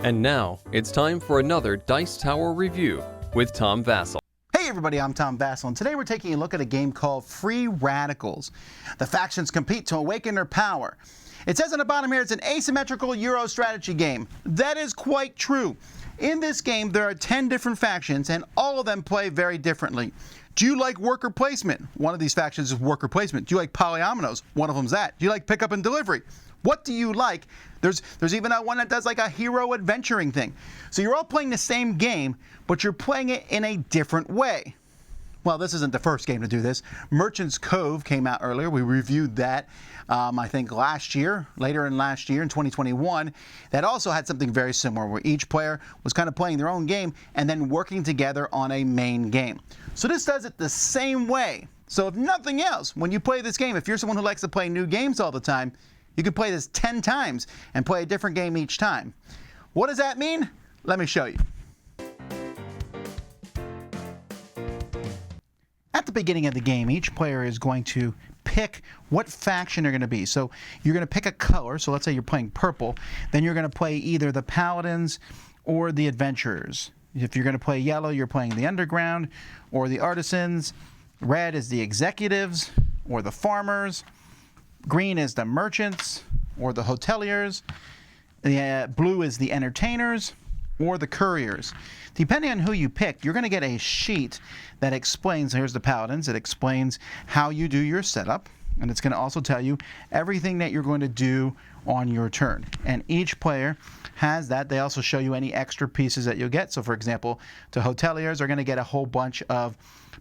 And now, it's time for another Dice Tower review with Tom Vasel. Hey everybody, I'm Tom Vasel, and today we're taking a look at a game called Free Radicals. The factions compete to awaken their power. It says on the bottom here it's an asymmetrical Euro strategy game. That is quite true. In this game, there are 10 different factions, and all of them play very differently. Do you like worker placement? One of these factions is worker placement. Do you like polyominoes? One of them's that. Do you like pickup and delivery? What do you like? There's even one that does like a hero adventuring thing. So you're all playing the same game, but you're playing it in a different way. Well, this isn't the first game to do this. Merchant's Cove came out earlier. We reviewed that, I think, later in last year, in 2021. That also had something very similar, where each player was kind of playing their own game and then working together on a main game. So this does it the same way. So if nothing else, when you play this game, if you're someone who likes to play new games all the time, you can play this 10 times and play a different game each time. What does that mean? Let me show you. At the beginning of the game, each player is going to pick what faction they're going to be. So you're going to pick a color. So let's say you're playing purple. Then you're going to play either the Paladins or the Adventurers. If you're going to play yellow, you're playing the Underground or the Artisans. Red is the Executives or the Farmers. Green is the Merchants or the Hoteliers. The blue is the Entertainers or the Couriers. Depending on who you pick, you're going to get a sheet that explains, here's the Paladins, it explains how you do your setup, and it's going to also tell you everything that you're going to do on your turn. And each player has that. They also show you any extra pieces that you'll get. So for example, the Hoteliers are going to get a whole bunch of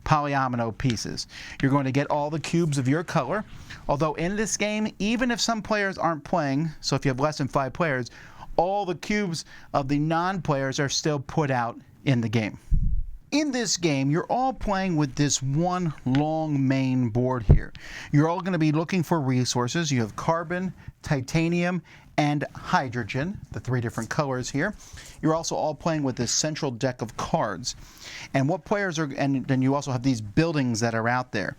polyomino pieces. You're going to get all the cubes of your color. Although in this game, even if some players aren't playing, so if you have less than 5 players, all the cubes of the non-players are still put out in the game. In this game, you're all playing with this one long main board here. You're all going to be looking for resources. You have carbon, titanium, and hydrogen, the 3 different colors here. You're also all playing with this central deck of cards. And what players are, and then you also have these buildings that are out there.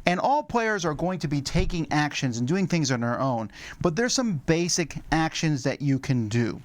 And all players are going to be taking actions and doing things on their own, but there's some basic actions that you can do.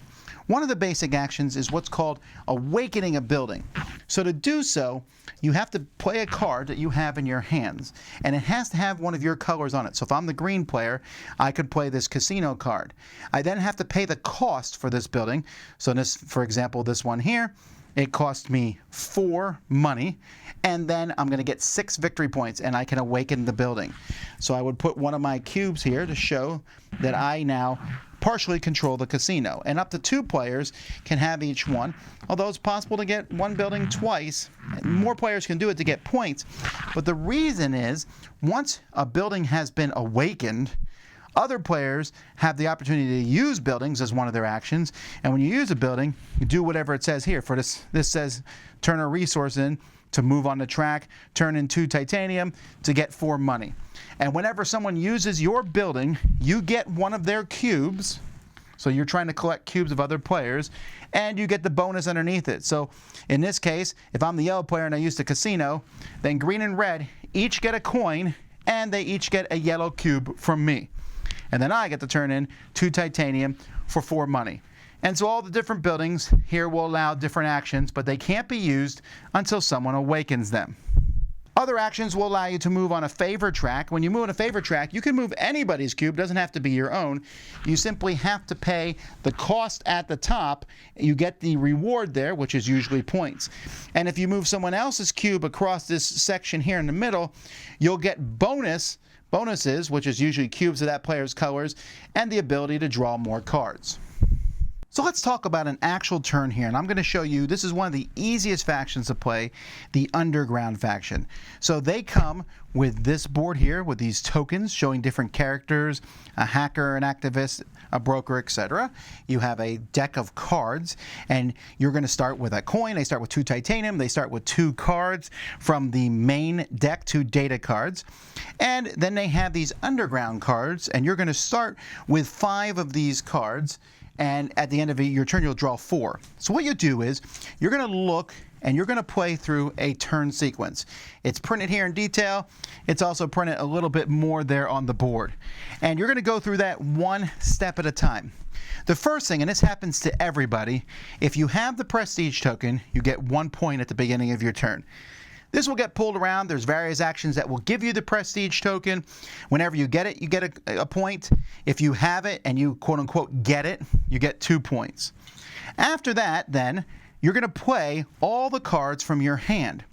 One of the basic actions is what's called awakening a building. So to do so, you have to play a card that you have in your hands, and it has to have one of your colors on it. So if I'm the green player, I could play this casino card. I then have to pay the cost for this building. So this, for example, this one here, it cost me 4 money, and then I'm going to get 6 victory points, and I can awaken the building. So I would put one of my cubes here to show that I now partially control the casino. And up to 2 players can have each one, although it's possible to get one building twice. More players can do it to get points. But the reason is, once a building has been awakened, other players have the opportunity to use buildings as one of their actions, and when you use a building, you do whatever it says here. For this says turn a resource in to move on the track, turn in 2 titanium to get 4 money. And whenever someone uses your building, you get one of their cubes. So you're trying to collect cubes of other players, and you get the bonus underneath it. So in this case, if I'm the yellow player and I use the casino, then green and red each get a coin, and they each get a yellow cube from me. And then I get to turn in 2 titanium for 4 money. And so all the different buildings here will allow different actions, but they can't be used until someone awakens them. Other actions will allow you to move on a favor track. When you move on a favor track, you can move anybody's cube. It doesn't have to be your own. You simply have to pay the cost at the top. You get the reward there, which is usually points. And if you move someone else's cube across this section here in the middle, you'll get bonuses, which is usually cubes of that player's colors, and the ability to draw more cards. So let's talk about an actual turn here, and I'm going to show you, this is one of the easiest factions to play, the Underground faction. So they come with this board here with these tokens showing different characters, a hacker, an activist, a broker, etc. You have a deck of cards, and you're going to start with a coin. They start with 2 titanium. They start with 2 cards from the main deck, 2 data cards. And then they have these Underground cards, and you're going to start with 5 of these cards. and at the end of your turn, you'll draw 4. So what you do is you're going to look and you're going to play through a turn sequence. It's printed here in detail. It's also printed a little bit more there on the board. And you're going to go through that one step at a time. The first thing, and this happens to everybody, if you have the prestige token, you get 1 point at the beginning of your turn. This will get pulled around. There's various actions that will give you the prestige token. Whenever you get it, you get a point. If you have it and you quote unquote get it, you get 2 points. After that, then, you're going to play all the cards from your hand.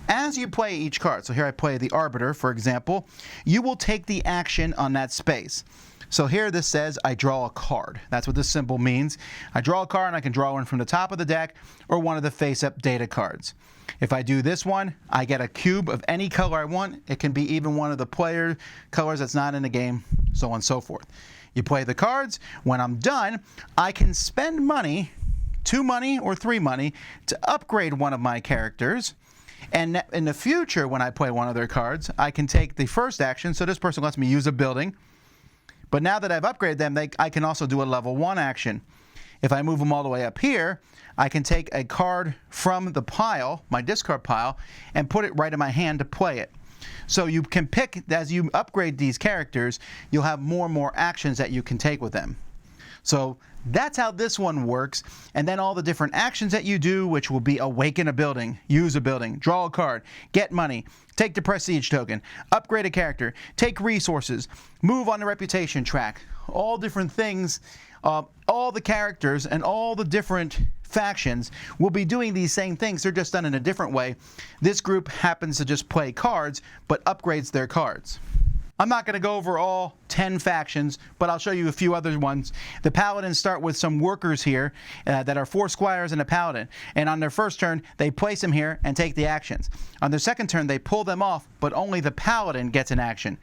As you play each card, so here I play the Arbiter, for example, you will take the action on that space. So here this says I draw a card. That's what this symbol means. I draw a card and I can draw one from the top of the deck or one of the face-up data cards. If I do this one, I get a cube of any color I want. It can be even one of the player colors that's not in the game, so on and so forth. You play the cards. When I'm done, I can spend money, 2 money or 3 money, to upgrade one of my characters. And in the future, when I play one of their cards, I can take the first action. So this person lets me use a building. But now that I've upgraded them, I can also do a level 1 action. If I move them all the way up here, I can take a card from the pile, my discard pile, and put it right in my hand to play it. So you can pick, as you upgrade these characters, you'll have more and more actions that you can take with them. So that's how this one works. And then all the different actions that you do, which will be awaken a building, use a building, draw a card, get money, take the prestige token, upgrade a character, take resources, move on the reputation track, all different things, all the characters and all the different factions will be doing these same things. They're just done in a different way. This group happens to just play cards, but upgrades their cards. I'm not going to go over all 10 factions, but I'll show you a few other ones. The Paladins start with some workers here that are 4 squires and a Paladin. And on their first turn, they place them here and take the actions. On their second turn, they pull them off, but only the Paladin gets an action.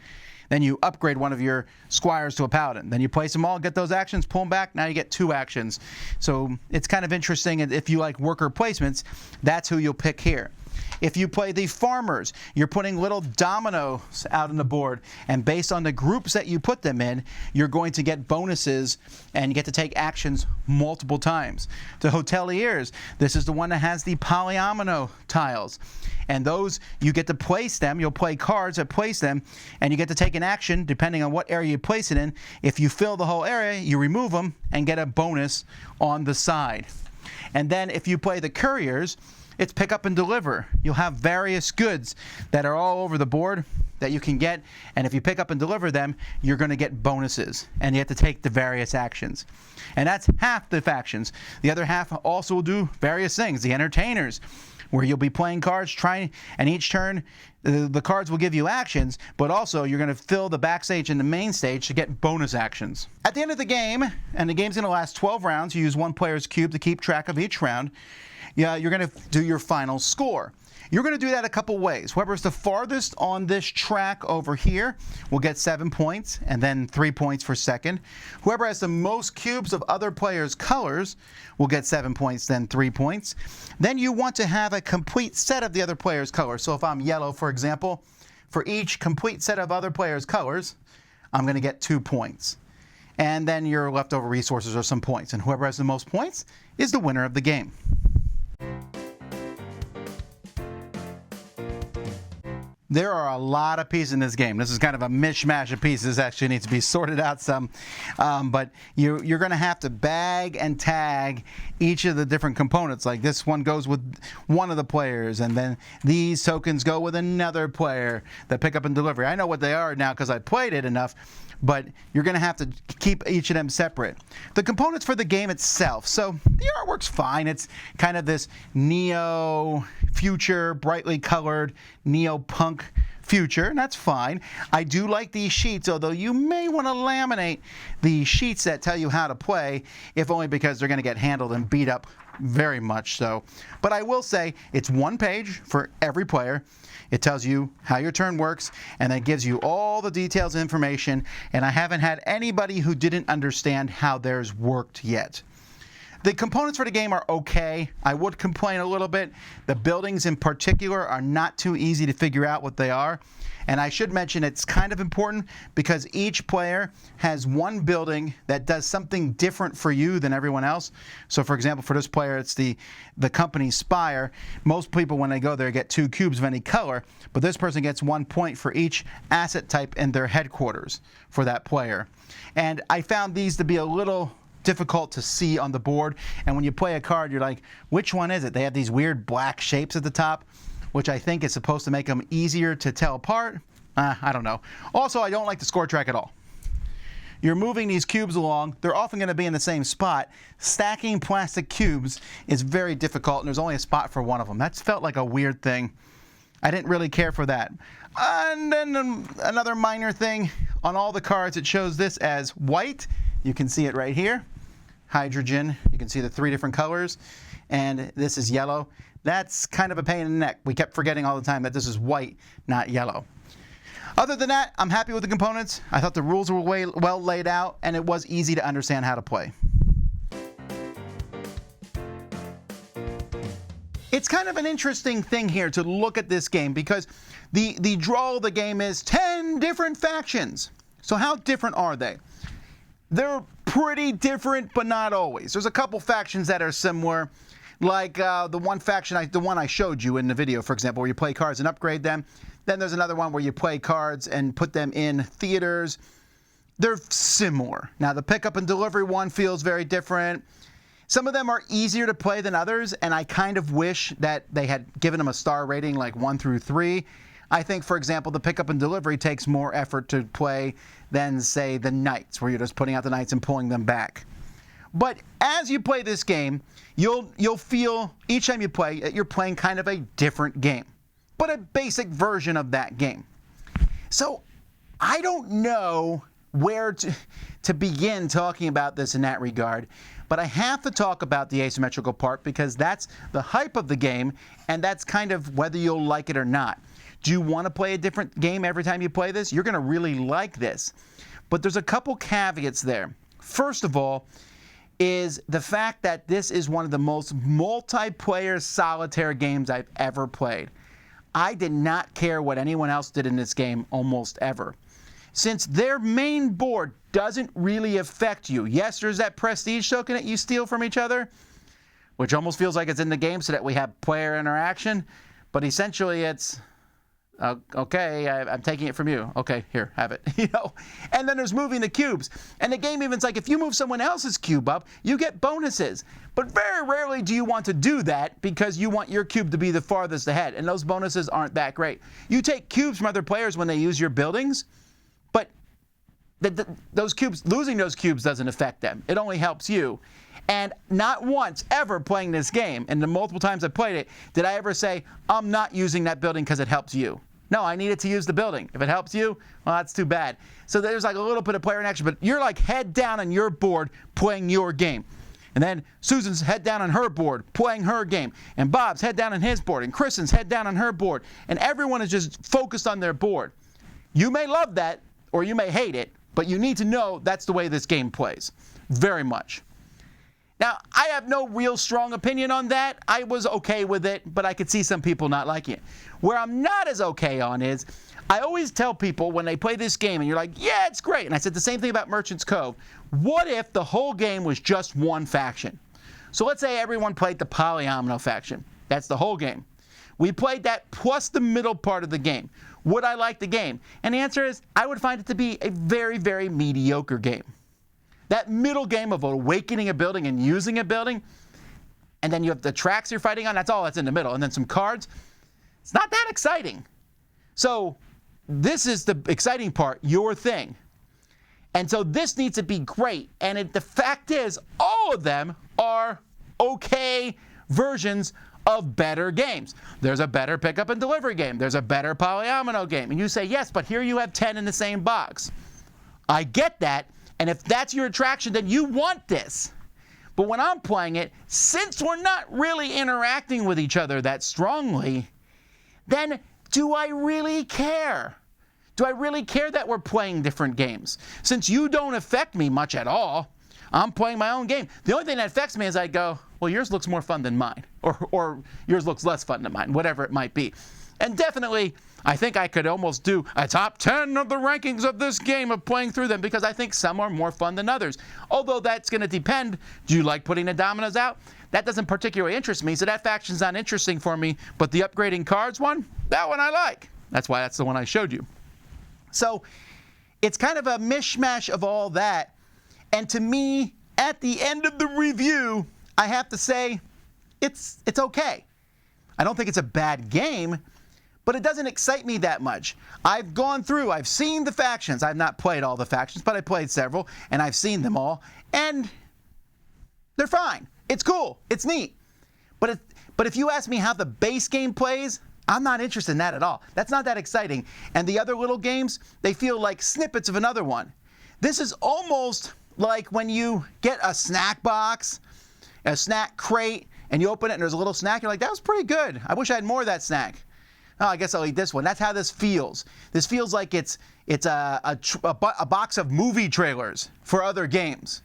Then you upgrade one of your squires to a Paladin. Then you place them all, get those actions, pull them back, now you get 2 actions. So it's kind of interesting, and if you like worker placements, that's who you'll pick here. If you play the farmers, you're putting little dominoes out on the board, and based on the groups that you put them in, you're going to get bonuses and you get to take actions multiple times. The hoteliers, this is the one that has the polyomino tiles, and those you get to place them. You'll play cards that place them, and you get to take an action depending on what area you place it in. If you fill the whole area, you remove them and get a bonus on the side. And then if you play the couriers, it's pick up and deliver. You'll have various goods that are all over the board that you can get, and if you pick up and deliver them, you're going to get bonuses, and you have to take the various actions. And that's half the factions. The other half also will do various things. The entertainers, where you'll be playing cards, and each turn the cards will give you actions, but also you're going to fill the backstage and the main stage to get bonus actions. At the end of the game, and the game's going to last 12 rounds, you use one player's cube to keep track of each round. You're going to do your final score. You're going to do that a couple ways. Whoever's the farthest on this track over here will get 7 points, and then 3 points for second. Whoever has the most cubes of other players' colors will get 7 points, then 3 points. Then you want to have a complete set of the other players' colors. So if I'm yellow, for example, for each complete set of other players' colors, I'm going to get 2 points. And then your leftover resources are some points. And whoever has the most points is the winner of the game. There are a lot of pieces in this game. This is kind of a mishmash of pieces. Actually needs to be sorted out some. But you're going to have to bag and tag each of the different components. Like this one goes with one of the players, and then these tokens go with another player that pick up and delivery. I know what they are now because I played it enough, but you're going to have to keep each of them separate. The components for the game itself. So the artwork's fine. It's kind of this neo-future, brightly colored, neo-punk future, and that's fine. I do like these sheets, although you may want to laminate the sheets that tell you how to play, if only because they're going to get handled and beat up very much so. But I will say it's one page for every player. It tells you how your turn works, and it gives you all the details and information, and I haven't had anybody who didn't understand how theirs worked yet. The components for the game are okay. I would complain a little bit. The buildings in particular are not too easy to figure out what they are. And I should mention it's kind of important because each player has one building that does something different for you than everyone else. So for example, for this player, it's the company Spire. Most people, when they go there, get 2 cubes of any color, but this person gets 1 point for each asset type in their headquarters for that player. And I found these to be a little difficult to see on the board. And when you play a card, you're like, which one is it? They have these weird black shapes at the top, which I think is supposed to make them easier to tell apart. I don't know. Also, I don't like the score track at all. You're moving these cubes along. They're often going to be in the same spot. Stacking plastic cubes is very difficult, and there's only a spot for one of them. That's felt like a weird thing. I didn't really care for that. And then another minor thing, on all the cards it shows this as white. You can see it right here. Hydrogen, you can see the 3 different colors. And this is yellow. That's kind of a pain in the neck. We kept forgetting all the time that this is white, not yellow. Other than that, I'm happy with the components. I thought the rules were well laid out, and it was easy to understand how to play. It's kind of an interesting thing here to look at this game because the draw of the game is 10 different factions. So how different are they? They're pretty different, but not always. There's a couple factions that are similar. Like the one faction, the one I showed you in the video, for example, where you play cards and upgrade them. Then there's another one where you play cards and put them in theaters. They're similar. Now, the pickup and delivery one feels very different. Some of them are easier to play than others, and I kind of wish that they had given them a star rating like 1 through 3. I think, for example, the pickup and delivery takes more effort to play than, say, the Knights, where you're just putting out the Knights and pulling them back. But as you play this game, you'll feel each time you play that you're playing kind of a different game, but a basic version of that game. So I don't know where to begin talking about this in that regard, but I have to talk about the asymmetrical part because that's the hype of the game, and that's kind of whether you'll like it or not. Do you want to play a different game every time you play this? You're going to really like this. But there's a couple caveats there. First of all, is the fact that this is one of the most multiplayer solitaire games I've ever played. I did not care what anyone else did in this game almost ever. Since their main board doesn't really affect you. Yes, there's that prestige token that you steal from each other, which almost feels like it's in the game so that we have player interaction, but essentially it's okay, I'm taking it from you. Okay, here, have it. And then there's moving the cubes. And the game even's like, if you move someone else's cube up, you get bonuses. But very rarely do you want to do that because you want your cube to be the farthest ahead. And those bonuses aren't that great. You take cubes from other players when they use your buildings, but those cubes, losing those cubes doesn't affect them. It only helps you. And not once ever playing this game, and the multiple times I played it, did I ever say, I'm not using that building because it helps you. No, I needed to use the building. If it helps you, well, that's too bad. So there's like a little bit of player interaction, but you're like head down on your board playing your game. And then Susan's head down on her board playing her game. And Bob's head down on his board. And Kristen's head down on her board. And everyone is just focused on their board. You may love that, or you may hate it, but you need to know that's the way this game plays. Very much. Now, I have no real strong opinion on that. I was okay with it, but I could see some people not liking it. Where I'm not as okay on is, I always tell people when they play this game, and you're like, yeah, it's great. And I said the same thing about Merchant's Cove. What if the whole game was just one faction? So let's say everyone played the polyomino faction. That's the whole game. We played that plus the middle part of the game. Would I like the game? And the answer is, I would find it to be a very, very mediocre game. That middle game of awakening a building and using a building, and then you have the tracks you're fighting on, that's all that's in the middle, and then some cards, it's not that exciting. So this is the exciting part, your thing. And so this needs to be great, and the fact is, all of them are okay versions of better games. There's a better pickup and delivery game. There's a better polyomino game. And you say, yes, but here you have 10 in the same box. I get that. And if that's your attraction, then you want this. But when I'm playing it, since we're not really interacting with each other that strongly, then do I really care? Do I really care that we're playing different games? Since you don't affect me much at all, I'm playing my own game. The only thing that affects me is I go, well, yours looks more fun than mine, or yours looks less fun than mine, whatever it might be. And definitely, I think I could almost do a top 10 of the rankings of this game of playing through them, because I think some are more fun than others. Although that's going to depend. Do you like putting the dominoes out? That doesn't particularly interest me, so that faction's not interesting for me. But the upgrading cards one, that one I like. That's why that's the one I showed you. So it's kind of a mishmash of all that. And to me, at the end of the review, I have to say it's okay. I don't think it's a bad game, but it doesn't excite me that much. I've gone through, I've seen the factions. I've not played all the factions, but I played several, and I've seen them all, and they're fine. It's cool. It's neat. But if you ask me how the base game plays, I'm not interested in that at all. That's not that exciting. And the other little games, they feel like snippets of another one. This is almost like when you get a snack box, a snack crate, and you open it and there's a little snack. You're like, that was pretty good. I wish I had more of that snack. Oh, I guess I'll eat this one. That's how this feels. This feels like it's a box of movie trailers for other games.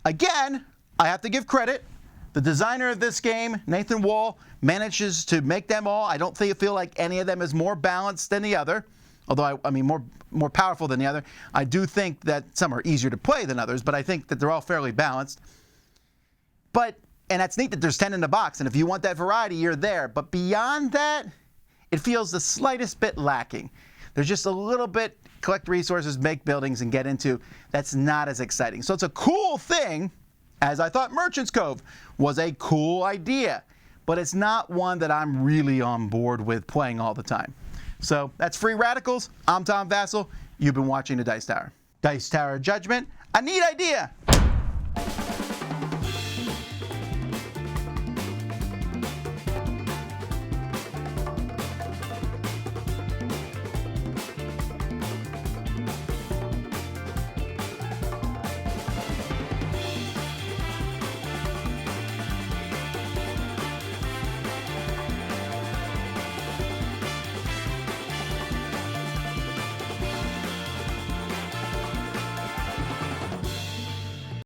Again, I have to give credit. The designer of this game, Nathan Wall, manages to make them all. I don't feel like any of them is more balanced than the other, although I mean more powerful than the other. I do think that some are easier to play than others, but I think that they're all fairly balanced. And that's neat that there's 10 in the box, and if you want that variety, you're there. But beyond that, it feels the slightest bit lacking. There's just a little bit, collect resources, make buildings, and get into. That's not as exciting. So it's a cool thing, as I thought Merchant's Cove was a cool idea, but it's not one that I'm really on board with playing all the time. So that's Free Radicals. I'm Tom Vasel. You've been watching the Dice Tower. Dice Tower Judgment, a neat idea.